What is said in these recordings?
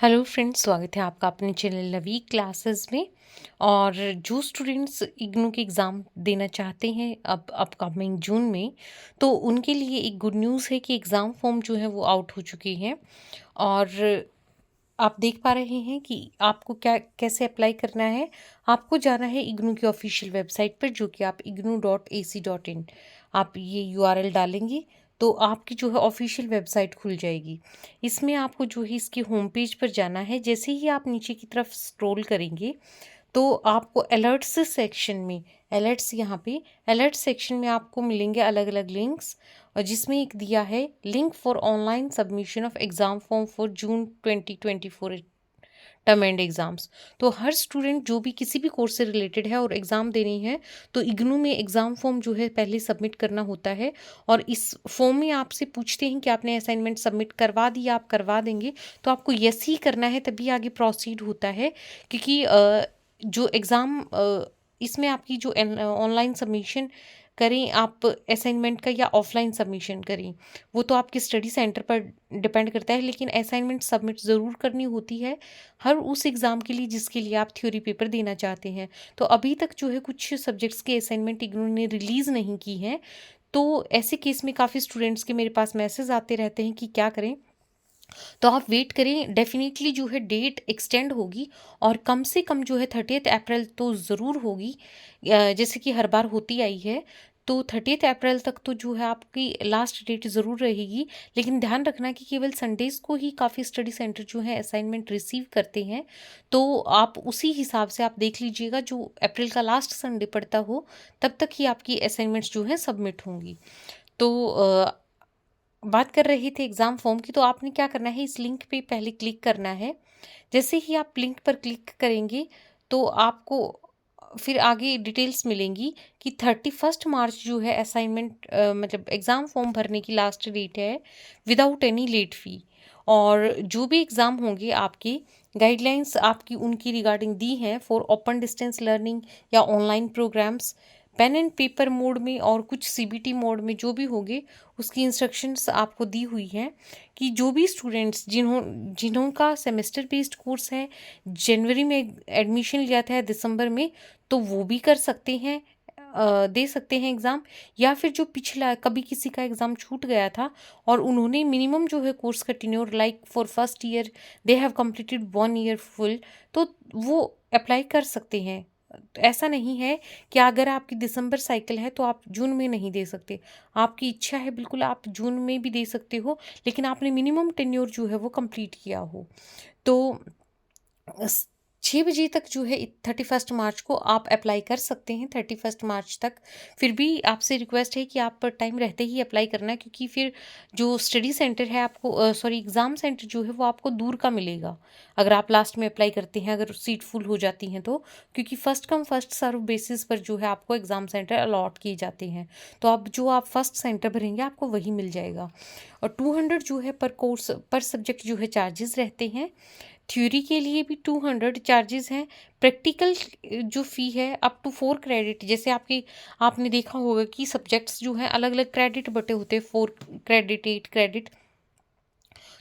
Hello friends, स्वागत है आपका अपने चैनल लवी क्लासेस में। और जो स्टूडेंट्स इग्नू के एग्ज़ाम देना चाहते हैं अब अपकमिंग जून में, तो उनके लिए एक गुड न्यूज़ है कि एग्ज़ाम फॉर्म जो है वो आउट हो चुके हैं। और आप देख पा रहे हैं कि आपको क्या कैसे अप्लाई करना है। आपको जाना है इग्नू की ऑफिशियल वेबसाइट पर, जो कि आप ignu.ac.in आप ये यूआरएल डालेंगे तो आपकी जो है ऑफिशियल वेबसाइट खुल जाएगी। इसमें आपको जो है इसके होम पेज पर जाना है। जैसे ही आप नीचे की तरफ स्क्रॉल करेंगे तो आपको अलर्ट्स सेक्शन में यहाँ पे अलर्ट सेक्शन में आपको मिलेंगे अलग अलग लिंक्स, और जिसमें एक दिया है link for online submission of exam form for June 2024 term and exams. तो हर स्टूडेंट जो भी किसी भी कोर्स से रिलेटेड है और एग्ज़ाम देनी है, तो इग्नू में एग्ज़ाम फॉर्म जो है पहले सबमिट करना होता है। और इस फॉर्म में आपसे पूछते हैं कि आपने असाइनमेंट सबमिट करवा दिया, आप करवा देंगे तो आपको यस ही करना है, तभी आगे प्रोसीड होता है। क्योंकि जो एग्ज़ाम इसमें आपकी जो ऑनलाइन सबमिशन करें आप असाइनमेंट का या ऑफलाइन सबमिशन करें, वो तो आपके स्टडी सेंटर पर डिपेंड करता है, लेकिन असाइनमेंट सबमिट ज़रूर करनी होती है हर उस एग्ज़ाम के लिए जिसके लिए आप थ्योरी पेपर देना चाहते हैं। तो अभी तक जो है कुछ सब्जेक्ट्स के असाइनमेंट इग्नू ने रिलीज़ नहीं की हैं। तो ऐसे केस में काफ़ी स्टूडेंट्स के मेरे पास मैसेज आते रहते हैं कि क्या करें। तो आप वेट करें, डेफिनेटली जो है डेट एक्सटेंड होगी, और कम से कम जो है 30 अप्रैल तो ज़रूर होगी, जैसे कि हर बार होती आई है। तो 30 अप्रैल तक तो जो है आपकी लास्ट डेट ज़रूर रहेगी। लेकिन ध्यान रखना कि केवल संडेज़ को ही काफ़ी स्टडी सेंटर जो है असाइनमेंट रिसीव करते हैं। तो आप उसी हिसाब से आप देख लीजिएगा, जो अप्रैल का लास्ट संडे पड़ता हो तब तक ही आपकी असाइनमेंट्स जो है सबमिट होंगी। तो बात कर रहे थे एग्ज़ाम फॉर्म की, तो आपने क्या करना है, इस लिंक पे पहले क्लिक करना है। जैसे ही आप लिंक पर क्लिक करेंगे तो आपको फिर आगे डिटेल्स मिलेंगी कि 31 मार्च जो है असाइनमेंट मतलब एग्ज़ाम फॉर्म भरने की लास्ट डेट है, विदाउट एनी लेट फ़ी। और जो भी एग्ज़ाम होंगे आपके, गाइडलाइंस आपकी उनकी रिगार्डिंग दी हैं फॉर ओपन डिस्टेंस लर्निंग या online programmes, pen and paper mode में और कुछ सीबीटी मोड में जो भी होंगे, उसकी इंस्ट्रक्शंस आपको दी हुई हैं कि जो भी स्टूडेंट्स जिन्हों का सेमेस्टर बेस्ड कोर्स है, जनवरी में एडमिशन लिया था दिसंबर में, तो वो भी कर सकते हैं, दे सकते हैं एग्ज़ाम। या फिर जो पिछला कभी किसी का एग्ज़ाम छूट गया था और उन्होंने मिनिमम जो है कोर्स का tenure like for first year they have completed 1 year full, तो वो अप्लाई कर सकते हैं। ऐसा नहीं है कि अगर आपकी दिसंबर साइकिल है तो आप जून में नहीं दे सकते। आपकी इच्छा है, बिल्कुल आप जून में भी दे सकते हो, लेकिन आपने मिनिमम टेन्योर जो है वो कंप्लीट किया हो। तो 6 बजे तक जो है 31 मार्च को आप अप्लाई कर सकते हैं, 31 मार्च तक। फिर भी आपसे रिक्वेस्ट है कि आप पर टाइम रहते ही अप्लाई करना, क्योंकि फिर जो स्टडी सेंटर है आपको सॉरी एग्ज़ाम सेंटर जो है वो आपको दूर का मिलेगा अगर आप लास्ट में अप्लाई करते हैं, अगर सीट फुल हो जाती हैं तो। क्योंकि first come first serve basis पर जो है आपको एग्ज़ाम सेंटर अलॉट किए जाते हैं। तो अब जो आप फर्स्ट सेंटर भरेंगे आपको वही मिल जाएगा। और 200 जो है पर कोर्स पर सब्जेक्ट जो है चार्जेस रहते हैं। थ्योरी के लिए भी 200 चार्जेस हैं। प्रैक्टिकल जो फ़ी है अप टू 4 क्रेडिट, जैसे आपने देखा होगा कि सब्जेक्ट्स जो हैं अलग अलग क्रेडिट बटे होते हैं, 4 क्रेडिट 8 क्रेडिट।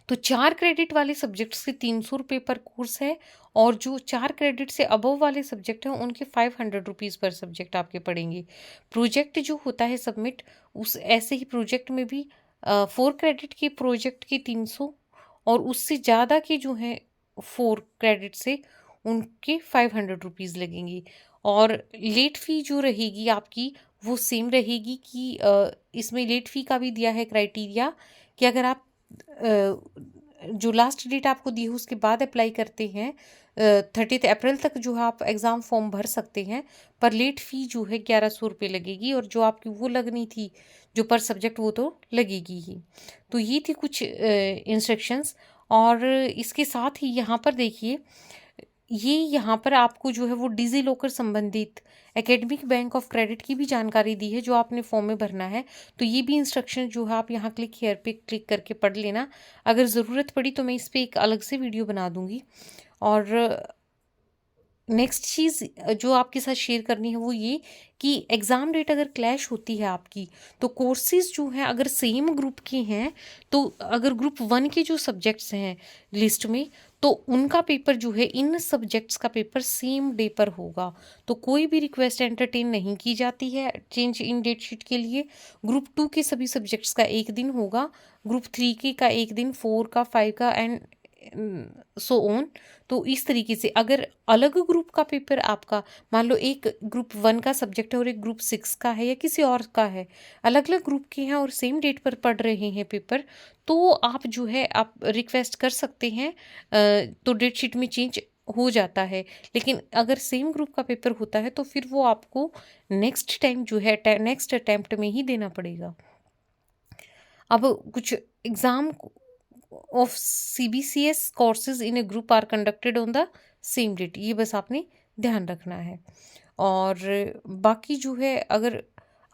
तो 4 क्रेडिट वाले सब्जेक्ट्स के 300 रुपये पर कोर्स है, और जो 4 क्रेडिट से अबव वाले सब्जेक्ट हैं उनके 500 रुपीज़ पर सब्जेक्ट आपके पड़ेंगे। प्रोजेक्ट जो होता है सबमिट, उस ऐसे ही प्रोजेक्ट में भी 4 क्रेडिट के प्रोजेक्ट के 300, और उससे ज़्यादा के जो हैं 4 क्रेडिट से उनके 500 रुपीज़ लगेंगे। और लेट फ़ी जो रहेगी आपकी वो सेम रहेगी कि इसमें लेट फ़ी का भी दिया है क्राइटेरिया कि अगर आप जो लास्ट डेट आपको दी है उसके बाद अप्लाई करते हैं, 30 अप्रैल तक जो है आप एग्ज़ाम फॉर्म भर सकते हैं, पर लेट फ़ी जो है 1100 रुपये लगेगी, और जो आपकी वो लगनी थी जो पर सब्जेक्ट वो तो लगेगी ही। तो ये थी कुछ इंस्ट्रक्शंस। और इसके साथ ही यहाँ पर देखिए, ये यहाँ पर आपको जो है वो डिजी लॉकर संबंधित एकेडमिक बैंक ऑफ क्रेडिट की भी जानकारी दी है जो आपने फॉर्म में भरना है। तो ये भी इंस्ट्रक्शन जो है आप यहाँ क्लिक हेयर पे क्लिक करके पढ़ लेना। अगर ज़रूरत पड़ी तो मैं इस पर एक अलग से वीडियो बना दूँगी। और नेक्स्ट चीज़ जो आपके साथ शेयर करनी है वो ये कि एग्ज़ाम डेट अगर क्लैश होती है आपकी, तो कोर्सेज़ जो हैं अगर सेम ग्रुप के हैं, तो अगर ग्रुप 1 के जो सब्जेक्ट्स हैं लिस्ट में, तो उनका पेपर जो है, इन सब्जेक्ट्स का पेपर सेम डे पर होगा। तो कोई भी रिक्वेस्ट एंटरटेन नहीं की जाती है चेंज इन डेट शीट के लिए। ग्रुप 2 के सभी सब्जेक्ट्स का एक दिन होगा, ग्रुप 3 के का एक दिन, 4 का, 5 का एंड सो ऑन। तो इस तरीके से अगर अलग ग्रुप का पेपर आपका, मान लो एक ग्रुप 1 का सब्जेक्ट है और एक ग्रुप 6 का है या किसी और का है, अलग अलग ग्रुप के हैं और सेम डेट पर पढ़ रहे हैं पेपर, तो आप जो है आप रिक्वेस्ट कर सकते हैं, तो डेट शीट में चेंज हो जाता है। लेकिन अगर सेम ग्रुप का पेपर होता है तो फिर वो आपको नेक्स्ट टाइम जो है नेक्स्ट अटेम्प्ट में ही देना पड़ेगा। अब कुछ exam of CBCS courses in a group are conducted on the same date, ये बस आपने ध्यान रखना है। और बाकी जो है, अगर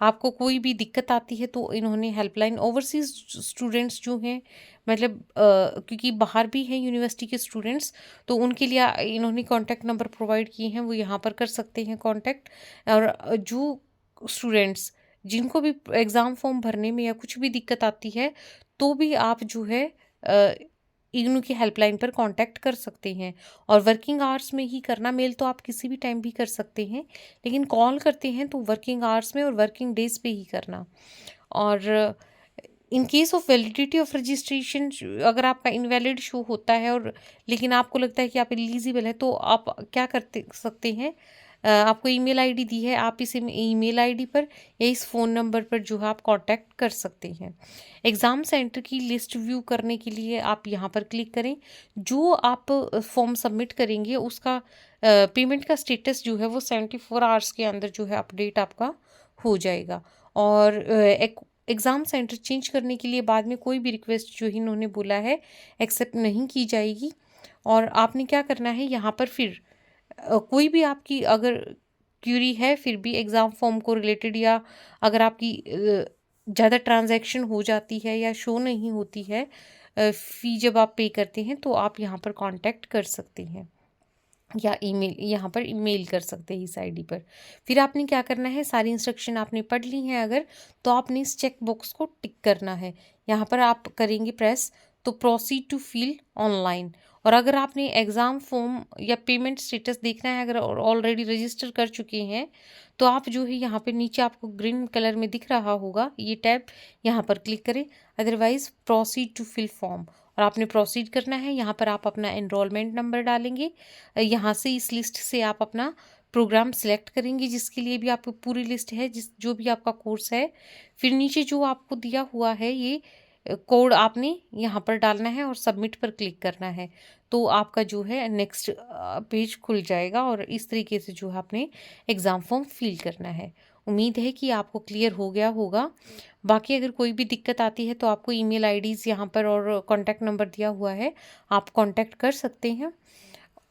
आपको कोई भी दिक्कत आती है तो इन्होंने हेल्पलाइन, ओवरसीज स्टूडेंट्स जो हैं, मतलब क्योंकि बाहर भी हैं यूनिवर्सिटी के स्टूडेंट्स, तो उनके लिए इन्होंने कॉन्टैक्ट नंबर प्रोवाइड किए हैं, वो यहाँ पर कर सकते हैं कॉन्टैक्ट। और जो स्टूडेंट्स जिनको भी एग्ज़ाम फॉर्म भरने में या कुछ भी दिक्कत आती है, तो भी आप जो है इग्नू की हेल्पलाइन पर कांटेक्ट कर सकते हैं। और वर्किंग आवर्स में ही करना, मेल तो आप किसी भी टाइम भी कर सकते हैं, लेकिन कॉल करते हैं तो वर्किंग आवर्स में और वर्किंग डेज पे ही करना। और in case of validity of registration, अगर आपका इनवैलिड शो होता है और लेकिन आपको लगता है कि आप एलिजिबल है, तो आप क्या करते सकते हैं, आपको ईमेल आईडी दी है, आप इस ईमेल आईडी पर या इस फ़ोन नंबर पर जो है आप कांटेक्ट कर सकते हैं। एग्ज़ाम सेंटर की लिस्ट व्यू करने के लिए आप यहाँ पर क्लिक करें। जो आप फॉर्म सबमिट करेंगे उसका पेमेंट का स्टेटस जो है वो 74 आवर्स के अंदर जो है अपडेट आपका हो जाएगा। और एग्ज़ाम सेंटर चेंज करने के लिए बाद में कोई भी रिक्वेस्ट जो इन्होंने बोला है एक्सेप्ट नहीं की जाएगी। और आपने क्या करना है, यहाँ पर फिर कोई भी आपकी अगर क्यूरी है, फिर भी एग्ज़ाम फॉर्म को रिलेटेड, या अगर आपकी ज़्यादा ट्रांजैक्शन हो जाती है या शो नहीं होती है फ़ी जब आप पे करते हैं, तो आप यहाँ पर कांटेक्ट कर सकते हैं या ईमेल, यहाँ पर ईमेल कर सकते हैं इस आईडी पर। फिर आपने क्या करना है, सारी इंस्ट्रक्शन आपने पढ़ ली हैं अगर, तो आपने इस चेक बॉक्स को टिक करना है। यहाँ पर आप करेंगे प्रेस, तो प्रोसीड टू फिल ऑनलाइन। और अगर आपने एग्ज़ाम फॉर्म या पेमेंट स्टेटस देखना है, अगर ऑलरेडी रजिस्टर कर चुके हैं, तो आप जो है यहाँ पे नीचे आपको ग्रीन कलर में दिख रहा होगा ये टैब, यहाँ पर क्लिक करें। Otherwise proceed to fill form, और आपने प्रोसीड करना है। यहाँ पर आप अपना एनरोलमेंट नंबर डालेंगे, यहाँ से इस लिस्ट से आप अपना प्रोग्राम सेलेक्ट करेंगे जिसके लिए भी आपको पूरी लिस्ट है, जो भी आपका कोर्स है। फिर नीचे जो आपको दिया हुआ है ये कोड आपने यहाँ पर डालना है और सबमिट पर क्लिक करना है, तो आपका जो है नेक्स्ट पेज खुल जाएगा। और इस तरीके से जो है आपने एग्ज़ाम फॉर्म फिल करना है। उम्मीद है कि आपको क्लियर हो गया होगा। बाकी अगर कोई भी दिक्कत आती है तो आपको ईमेल आईडीज़ यहाँ पर और कॉन्टैक्ट नंबर दिया हुआ है, आप कॉन्टैक्ट कर सकते हैं।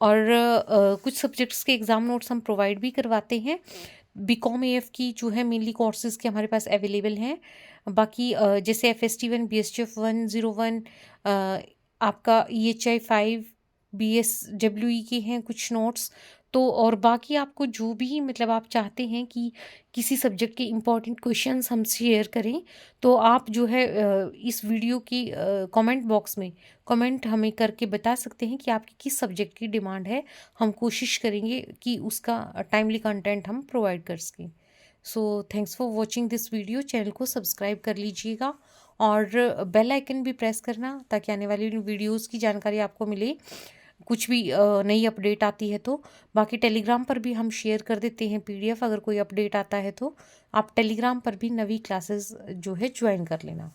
और कुछ सब्जेक्ट्स के एग्ज़ाम नोट्स हम प्रोवाइड भी करवाते हैं। BCom AF की जो है मेनली कोर्सेज़ के हमारे पास अवेलेबल हैं। बाकी जैसे FST1, BSGF 101, आपका EHI 5, BSWE के हैं कुछ नोट्स। तो और बाकी आपको जो भी मतलब आप चाहते हैं कि किसी सब्जेक्ट के इम्पोर्टेंट क्वेश्चंस हम शेयर करें, तो आप जो है इस वीडियो की कमेंट बॉक्स में कमेंट हमें करके बता सकते हैं कि आपकी किस सब्जेक्ट की डिमांड है। हम कोशिश करेंगे कि उसका टाइमली कंटेंट हम प्रोवाइड कर सकें। So thanks for watching this video. Channel को सब्सक्राइब कर लीजिएगा और बेल आइकन भी प्रेस करना, ताकि आने वाली वीडियोस की जानकारी आपको मिले, कुछ भी नई अपडेट आती है तो। बाकी टेलीग्राम पर भी हम शेयर कर देते हैं PDF, अगर कोई अपडेट आता है तो आप टेलीग्राम पर भी नवी क्लासेस जो है ज्वाइन कर लेना।